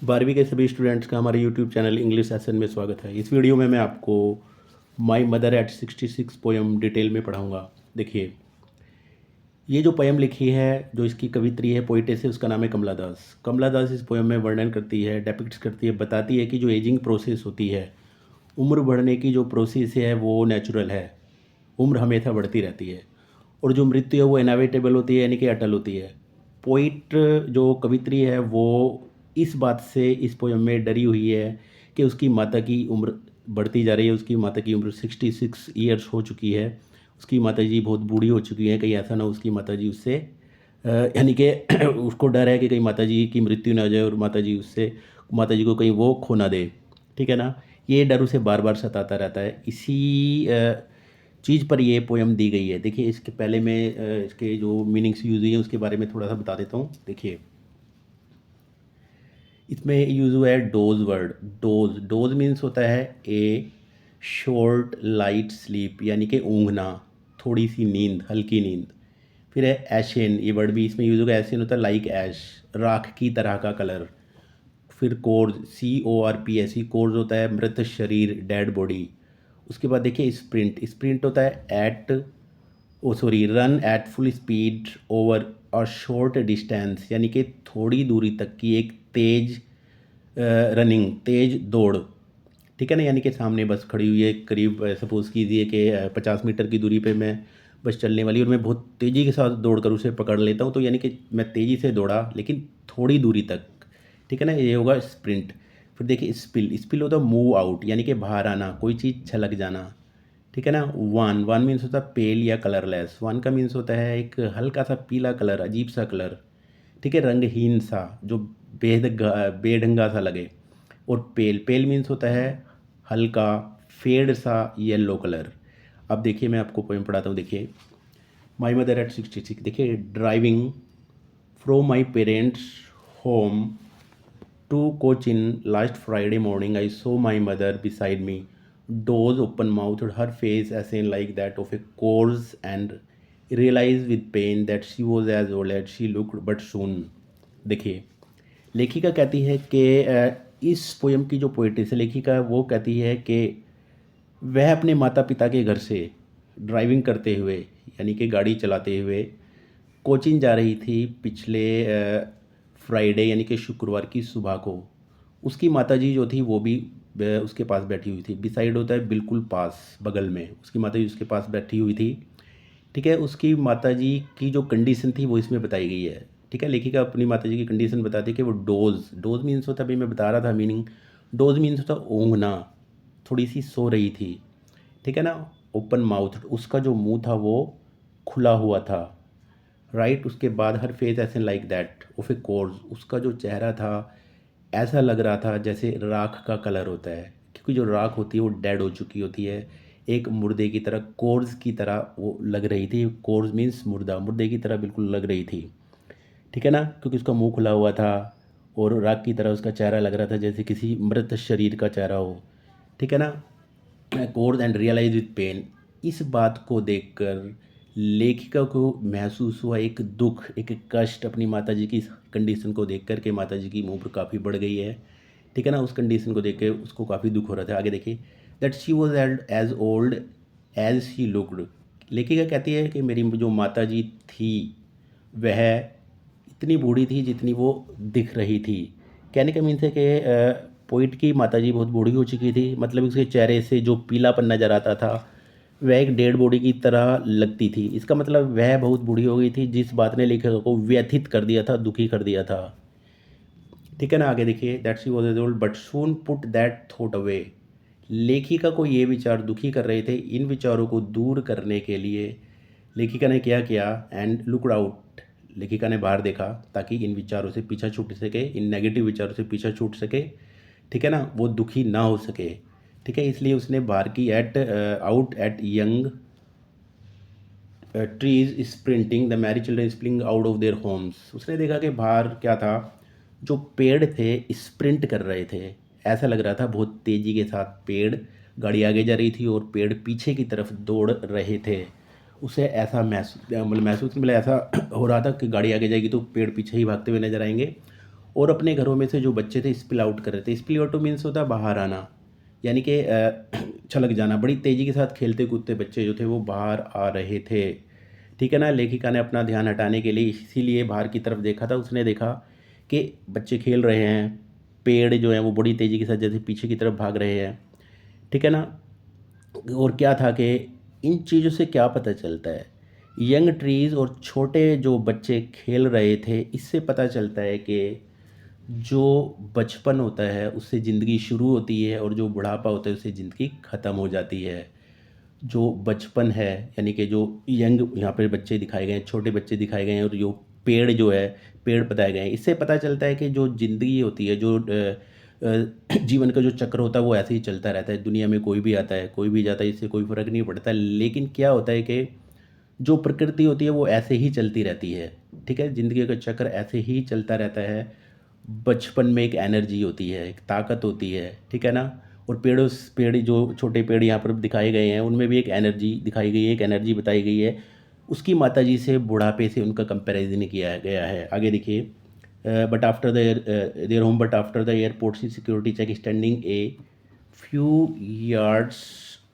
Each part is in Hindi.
12वीं के सभी स्टूडेंट्स का हमारे यूट्यूब चैनल इंग्लिश सेशन में स्वागत है। इस वीडियो में मैं आपको my mother eight 66 poem detail में पढ़ाऊंगा। देखिए, ये जो पोयम लिखी है, जो इसकी कवित्री है, पोइटेस है, उसका नाम है कमला दास। कमला दास इस पोयम में वर्णन करती है, डेपिक्ट्स करती है, बताती है कि जो एजिंग प्रोसेस होती है, उम्र बढ़ने की जो प्रोसेस है वो नेचुरल है। उम्र हमेशा बढ़ती रहती है और जो मृत्यु है वो इनएविटेबल होती है, यानी कि अटल होती है। पोइट जो कवित्री है वो इस बात से इस पोयम में डरी हुई है कि उसकी माता की उम्र बढ़ती जा रही है। उसकी माता की उम्र 66 ईयर्स हो चुकी है। उसकी माता जी बहुत बूढ़ी हो चुकी हैं। कहीं ऐसा ना हो उसकी माता जी उससे यानी कि उसको डर है कि कहीं माता जी की मृत्यु ना हो जाए और माता जी को कहीं वो खो ना दे। ठीक है ना। ये डर उसे बार बार सताता रहता है। इसी चीज़ पर ये पोयम दी गई है। देखिए, इसके पहले मैं इसके जो मीनिंग्स यूज हुई है उसके बारे में थोड़ा सा बता देता हूँ। देखिए, इसमें यूज हुआ है dose word. Dose dose means होता है ए शॉर्ट लाइट स्लीप, यानी कि ऊँघना, थोड़ी सी नींद, हल्की नींद। फिर है एशियन, ये वर्ड भी इसमें यूज होगा। एशियन होता है लाइक ऐश, राख की तरह का कलर। फिर कोर्ज, CORPS, कोर्ज होता है मृत शरीर, डेड बॉडी। उसके बाद देखिए स्प्रिंट। स्प्रिंट होता है run at full speed over a short distance, यानी कि थोड़ी दूरी तक की एक तेज रनिंग, तेज दौड़। ठीक है ना। यानी कि सामने बस खड़ी हुई है, करीब सपोज़ कीजिए कि 50 मीटर की दूरी पे मैं बस चलने वाली, और मैं बहुत तेज़ी के साथ दौड़ कर उसे पकड़ लेता हूँ, तो यानी कि मैं तेज़ी से दौड़ा लेकिन थोड़ी दूरी तक। ठीक है ना, ये होगा स्प्रिंट। फिर देखिए स्पिल। स्पिल होता है मूव आउट, यानी कि बाहर आना, कोई चीज़ छलक जाना। ठीक है ना। वन वन मीन्स होता है पेल या कलरलेस। वन का मीन्स होता है एक हल्का सा पीला कलर, अजीब सा कलर। ठीक है, रंगहीन सा, जो बेढंगा सा लगे। और पेल, पेल मीन्स होता है हल्का फेड सा येलो कलर। अब देखिए मैं आपको पोएम पढ़ाता हूँ। देखिए, माई मदर एट 66। देखिए, driving from my parents home to Cochin last Friday morning, I saw my mother beside me, doors open mouthed, her face as in like that of a corpse, and realized with pain that she was as old as she looked, but soon। देखिए, लेखिका कहती है कि इस पोयम की जो पोइट्री है, लेखिका वो कहती है कि वह अपने माता पिता के घर से ड्राइविंग करते हुए, यानी कि गाड़ी चलाते हुए, कोचीन जा रही थी पिछले फ्राइडे, यानी कि शुक्रवार की सुबह को। उसकी माताजी जो थी वो भी उसके पास बैठी हुई थी। बिसाइड होता है बिल्कुल पास, बगल में। उसकी माताजी उसके पास बैठी हुई थी। ठीक है। उसकी माताजी की जो कंडीशन थी वो इसमें बताई गई है। ठीक है, लेखिका अपनी माताजी की कंडीशन बताती है कि वो डोज, डोज मीन्स होता है, अभी मैं बता रहा था मीनिंग। डोज मीन्स होता है ऊँघना, थोड़ी सी सो रही थी। ठीक है ना। ओपन माउथ, उसका जो मुंह था वो खुला हुआ था। राइट। उसके बाद हर फेस ऐसे like that of A course, उसका जो चेहरा था ऐसा लग रहा था जैसे राख का कलर होता है, क्योंकि जो राख होती है वो डेड हो चुकी होती है। एक मुर्दे की तरह, कोर्स की तरह वो लग रही थी। कोर्स मीन्स मुर्दा, मुर्दे की तरह बिल्कुल लग रही थी। ठीक है ना, क्योंकि उसका मुंह खुला हुआ था और राख की तरह उसका चेहरा लग रहा था, जैसे किसी मृत शरीर का चेहरा हो। ठीक है ना। Course and realise with pain. इस बात को देखकर लेखिका को महसूस हुआ एक दुख, एक कष्ट, अपनी माताजी की कंडीशन को देख कर के। माताजी की उम्र काफ़ी बढ़ गई है। ठीक है ना। उस कंडीशन को देख के उसको काफ़ी दुख हो रहा था। आगे देखिए, that she was as old as she looked. लेखिका कहती है कि मेरी जो माताजी थी वह इतनी बूढ़ी थी जितनी वो दिख रही थी। कहने का मीन्स है कि पोइट की माताजी बहुत बूढ़ी हो चुकी थी, मतलब उसके चेहरे से जो पीलापन नज़र आता था वह एक डेड बॉडी की तरह लगती थी। इसका मतलब वह बहुत बूढ़ी हो गई थी, जिस बात ने लेखक को व्यथित कर दिया था, दुखी कर दिया था। ठीक है ना। आगे देखिए, that she was as old but soon put that thought away. लेखिका को ये विचार दुखी कर रहे थे। इन विचारों को दूर करने के लिए लेखिका ने क्या किया, एंड लुकड आउट, लेखिका ने बाहर देखा ताकि इन विचारों से पीछा छूट सके, इन नेगेटिव विचारों से पीछा छूट सके। ठीक है ना, वो दुखी ना हो सके। ठीक है, इसलिए उसने बाहर की at out at young trees sprinting the merry children spring out of their homes. उसने देखा कि बाहर क्या था, जो पेड़ थे स्प्रिंट कर रहे थे। ऐसा लग रहा था बहुत तेज़ी के साथ पेड़, गाड़ी आगे जा रही थी और पेड़ पीछे की तरफ दौड़ रहे थे। उसे ऐसा महसूस, मतलब महसूस नहीं, मतलब ऐसा हो रहा था कि गाड़ी आगे जाएगी तो पेड़ पीछे ही भागते हुए नजर आएंगे। और अपने घरों में से जो बच्चे थे स्पिल आउट कर रहे थे। स्पिल आउट मीन्स होता है बाहर आना, यानी कि छलक जाना। बड़ी तेज़ी के साथ खेलते कूदते बच्चे जो थे वो बाहर आ रहे थे, ठीक है ना। लेखिका ने अपना ध्यान हटाने के लिए इसीलिए बाहर की तरफ देखा था। उसने देखा कि बच्चे खेल रहे हैं, पेड़ जो हैं वो बड़ी तेज़ी के साथ जैसे पीछे की तरफ भाग रहे हैं, ठीक है ना। और क्या था कि इन चीज़ों से क्या पता चलता है, यंग ट्रीज़ और छोटे जो बच्चे खेल रहे थे, इससे पता चलता है कि जो बचपन होता है उससे ज़िंदगी शुरू होती है और जो बुढ़ापा होता है उससे ज़िंदगी ख़त्म हो जाती है। जो बचपन है यानी कि जो यंग यहाँ पे बच्चे दिखाए गए हैं, छोटे बच्चे दिखाए गए हैं, और जो पेड़ जो है, पेड़ बताए गए हैं, इससे पता चलता है कि जो ज़िंदगी होती है, जो जीवन का जो चक्र होता है वो ऐसे ही चलता रहता है। दुनिया में कोई भी आता है, कोई भी जाता है, इससे कोई फ़र्क नहीं पड़ता। लेकिन क्या होता है कि जो प्रकृति होती है वो ऐसे ही चलती रहती है, ठीक है। ज़िंदगी का चक्र ऐसे ही चलता रहता है। बचपन में एक एनर्जी होती है, एक ताकत होती है, ठीक है ना। और पेड़ जो छोटे पेड़ यहाँ पर दिखाए गए हैं उनमें भी एक एनर्जी दिखाई गई है, एक एनर्जी बताई गई है। उसकी माताजी से बुढ़ापे से उनका कंपैरिजन किया गया है। आगे देखिए, but after their home but after the airport see security check standing a few yards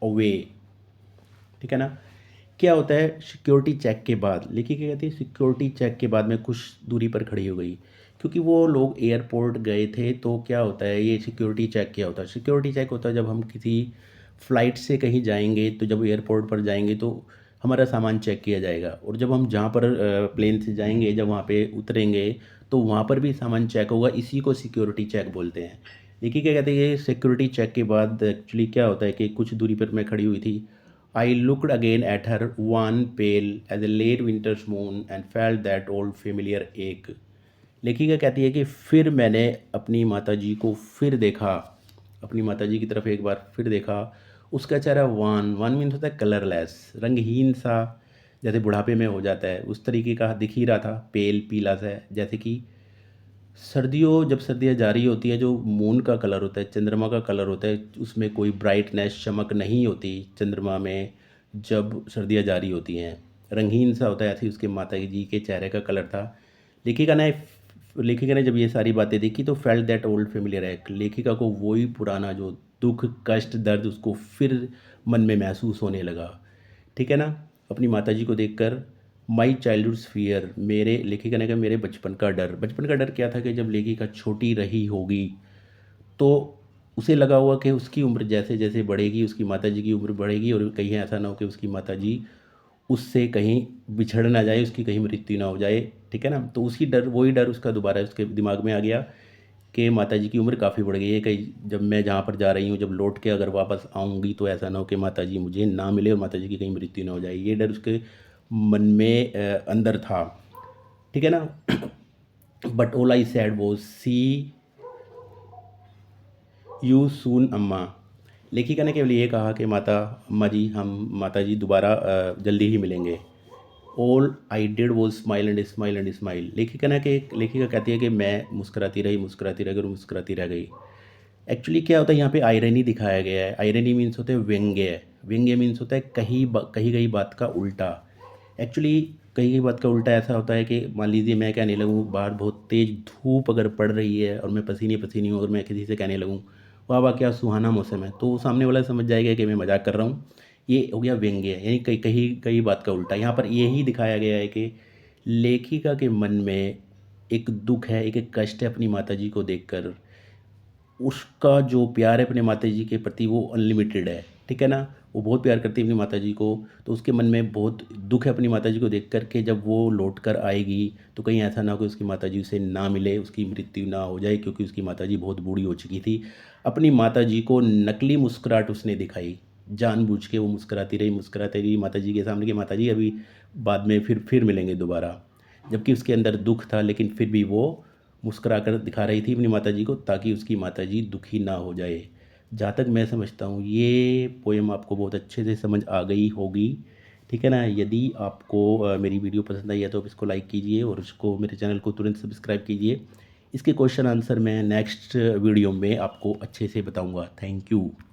away, ठीक है ना। क्या होता है सिक्योरिटी चेक के बाद, लेखिए क्या कहती है, सिक्योरिटी चेक के बाद में कुछ दूरी पर खड़ी हो गई, क्योंकि वो लोग एयरपोर्ट गए थे। तो क्या होता है ये सिक्योरिटी चेक, क्या होता है सिक्योरिटी चेक, होता है जब हम किसी फ़्लाइट से कहीं जाएंगे तो जब एयरपोर्ट पर जाएंगे तो हमारा सामान चेक किया जाएगा, और जब हम जहाँ पर प्लेन से जाएंगे, जब वहाँ पे उतरेंगे तो वहाँ पर भी सामान चेक होगा। इसी को सिक्योरिटी चेक बोलते हैं। देखिए क्या कहते हैं, ये सिक्योरिटी चेक के बाद एक्चुअली क्या होता है कि कुछ दूरी पर मैं खड़ी हुई थी। I looked again at her, wan, pale as a late winter's moon, and felt that old familiar ache. लेखिका कहती है कि फिर मैंने अपनी माताजी को फिर देखा, अपनी माताजी की तरफ एक बार फिर देखा। उसका चेहरा वान, वान मीन्स होता है कलरलेस, रंगहीन सा, जैसे बुढ़ापे में हो जाता है उस तरीके का दिख ही रहा था। पेल, पीला सा, जैसे कि जब सर्दियाँ जा रही होती है, जो मून का कलर होता है, चंद्रमा का कलर होता है, उसमें कोई ब्राइटनेस, चमक नहीं होती चंद्रमा में जब सर्दियाँ जारी होती हैं, रंगीन सा होता है। ऐसे ही उसके माता जी के चेहरे का कलर था। लेखिका ने लेखिका ने जब ये सारी बातें देखी तो फेल्ट दैट ओल्ड फेमिलियर है, लेखिका को वही पुराना जो दुख, कष्ट, दर्द उसको फिर मन में महसूस होने लगा, ठीक है ना। अपनी माता जी को देखकर माई चाइल्डहुड्स फियर, मेरे, लेखिका ने कहा मेरे बचपन का डर। बचपन का डर क्या था कि जब लेखिका छोटी रही होगी तो उसे लगा हुआ कि उसकी उम्र जैसे जैसे बढ़ेगी उसकी माताजी की उम्र बढ़ेगी, और कहीं ऐसा ना हो कि उसकी माताजी उससे कहीं बिछड़ ना जाए, उसकी कहीं मृत्यु ना हो जाए, ठीक है ना। तो उसी डर, वही डर उसका दोबारा उसके दिमाग में आ गया कि माताजी की उम्र काफ़ी बढ़ गई है, कहीं जब मैं जहाँ पर जा रही हूँ, जब लौट के अगर वापस आऊँगी तो ऐसा ना हो कि माताजी मुझे ना मिले और माताजी की कहीं मृत्यु ना हो जाए। ये डर उसके मन में अंदर था, ठीक है ना। बट ऑल आई सैड वो सी यू सून अम्मा। लेखिका ने केवल ये कहा कि अम्मा जी, हम माता जी दोबारा जल्दी ही मिलेंगे। ऑल आई डिड वो smile and smile and smile. लेखिका कहती है कि मैं मुस्कुराती रह गई और मुस्कुराती रह गई। एक्चुअली क्या होता है यहाँ पे आयरनी दिखाया गया है। आयरनी मीन्स होता है व्यंग्य, व्यंग्य मीन्स होता है कही गई बात का उल्टा। एक्चुअली कही गई बात का उल्टा ऐसा होता है कि मान लीजिए मैं कहने लगूँ, बाहर बहुत तेज़ धूप अगर पड़ रही है और मैं पसीने पसीनी हूँ, अगर मैं किसी से कहने लगूँ वाह वाह क्या सुहाना मौसम है, तो सामने वाला समझ जाएगा कि मैं मजाक कर रहा हूँ। ये हो गया व्यंग्य, यानी कही कही बात का उल्टा। यहाँ पर यही दिखाया गया है कि लेखिका के मन में एक दुख है, एक कष्ट है अपनी माताजी को देखकर। उसका जो प्यार है अपने माताजी के प्रति वो अनलिमिटेड है, ठीक है ना। वो बहुत प्यार करती है अपनी माताजी को, तो उसके मन में बहुत दुख है अपनी माताजी को देख कर के जब वो लौट कर आएगी तो कहीं ऐसा ना हो कि उसकी माताजी उसे ना मिले, उसकी मृत्यु ना हो जाए, क्योंकि उसकी माताजी बहुत बूढ़ी हो चुकी थी। अपनी माताजी को नकली मुस्कुराहट उसने दिखाई, जानबूझ के वो मुस्कुराती रही माताजी के सामने कि माताजी अभी बाद में फिर मिलेंगे दोबारा, जबकि उसके अंदर दुख था, लेकिन फिर भी वो मुस्कुरा कर दिखा रही थी अपनी माताजी को ताकि उसकी माताजी दुखी ना हो जाए। जहाँ तक मैं समझता हूँ ये पोएम आपको बहुत अच्छे से समझ आ गई होगी, ठीक है ना। यदि आपको मेरी वीडियो पसंद आई है तो आप इसको लाइक कीजिए और उसको, मेरे चैनल को तुरंत सब्सक्राइब कीजिए। इसके क्वेश्चन आंसर मैं नेक्स्ट वीडियो में आपको अच्छे से बताऊँगा। Thank you.